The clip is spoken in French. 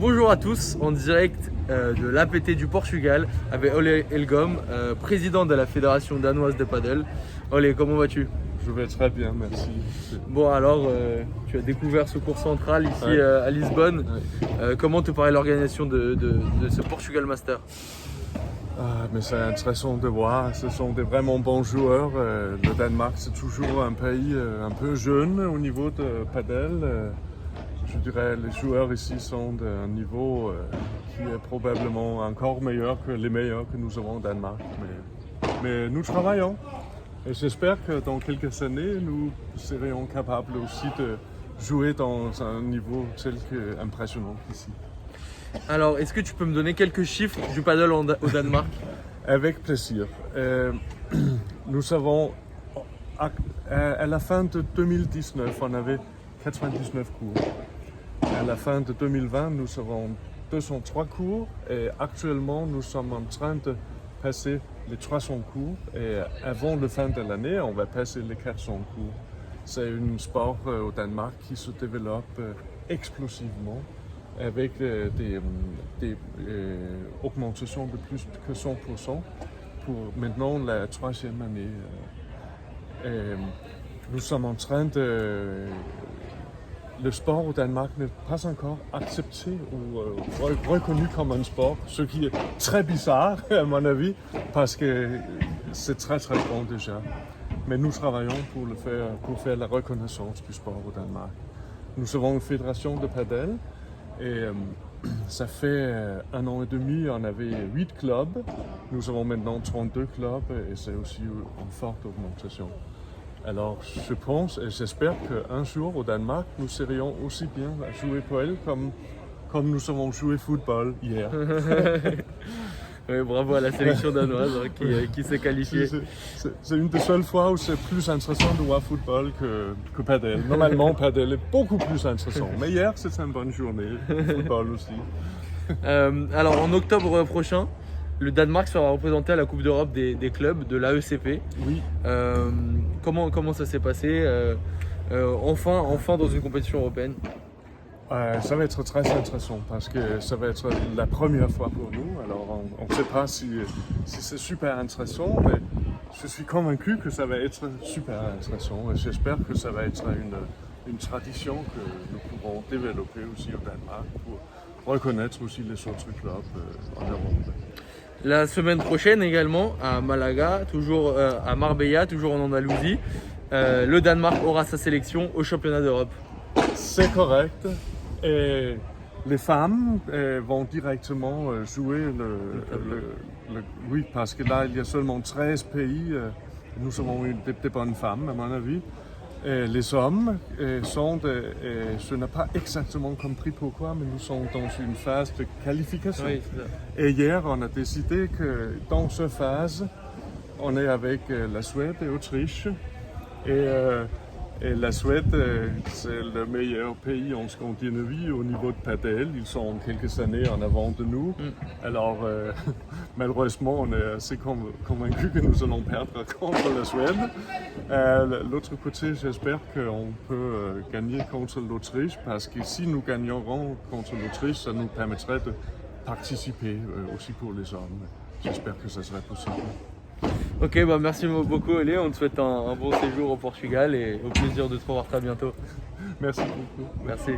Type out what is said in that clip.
Bonjour à tous, en direct de l'APT du Portugal avec Ole Elgom, président de la Fédération danoise de paddle. Ole, comment vas-tu? Je vais très bien, merci. Bon alors, tu as découvert ce cours central ici Ouais. à Lisbonne. Ouais. Comment te paraît l'organisation de ce Portugal Master? Mais c'est intéressant de voir, ce sont des vraiment bons joueurs. Le Danemark, c'est toujours un pays un peu jeune au niveau de paddle. Je dirais les joueurs ici sont d'un niveau qui est probablement encore meilleur que les meilleurs que nous avons au Danemark. Mais nous travaillons et j'espère que dans quelques années, nous serions capables aussi de jouer dans un niveau tel que impressionnant ici. Alors, est-ce que tu peux me donner quelques chiffres du paddle au Danemark? Avec plaisir. Nous avons, à la fin de 2019, on avait 99 cours. À la fin de 2020, nous avons 203 cours et actuellement, nous sommes en train de passer les 300 cours et avant la fin de l'année, on va passer les 400 cours. C'est un sport au Danemark qui se développe explosivement avec des augmentations de plus que 100% pour maintenant la troisième année. Nous sommes en train de... Le sport au Danemark n'est pas encore accepté ou reconnu comme un sport, ce qui est très bizarre à mon avis, parce que c'est très très bon déjà. Mais nous travaillons pour faire la reconnaissance du sport au Danemark. Nous avons une fédération de paddle et ça fait 1 an et demi, on avait 8 clubs. Nous avons maintenant 32 clubs et c'est aussi une forte augmentation. Alors je pense et j'espère qu'un jour au Danemark, nous serions aussi bien à jouer paddle comme nous avons joué football hier. Oui, bravo à la sélection danoise qui s'est qualifiée. C'est une des seules fois où c'est plus intéressant de voir football que paddle. Normalement, paddle est beaucoup plus intéressant. Mais hier, c'était une bonne journée. Football aussi. Alors en octobre prochain, le Danemark sera représenté à la Coupe d'Europe des clubs de l'AECP. Oui. Comment ça s'est passé enfin dans une compétition européenne? Ça va être très intéressant parce que ça va être la première fois pour nous. Alors on ne sait pas si c'est super intéressant, mais je suis convaincu que ça va être super intéressant et j'espère que ça va être une tradition que nous pourrons développer aussi au Danemark pour reconnaître aussi les autres clubs en Europe. La semaine prochaine également à Malaga, toujours à Marbella, toujours en Andalousie, le Danemark aura sa sélection au championnat d'Europe. C'est correct. Et les femmes vont directement jouer oui, parce que là, il y a seulement 13 pays. Nous avons eu des bonnes femmes, à mon avis. Et les hommes je n'ai pas exactement compris pourquoi, mais nous sommes dans une phase de qualification. Oui, et hier, on a décidé que dans cette phase, on est avec la Suède et l'Autriche. Et la Suède, c'est le meilleur pays en Scandinavie au niveau de paddle. Ils sont quelques années en avant de nous. Alors, malheureusement, on est assez convaincus que nous allons perdre contre la Suède. L'autre côté, j'espère qu'on peut gagner contre l'Autriche parce que si nous gagnerons contre l'Autriche, ça nous permettrait de participer aussi pour les hommes. J'espère que ça serait possible. Ok, bah merci beaucoup Ole, on te souhaite un bon séjour au Portugal et au plaisir de te revoir très bientôt. Merci beaucoup. Merci.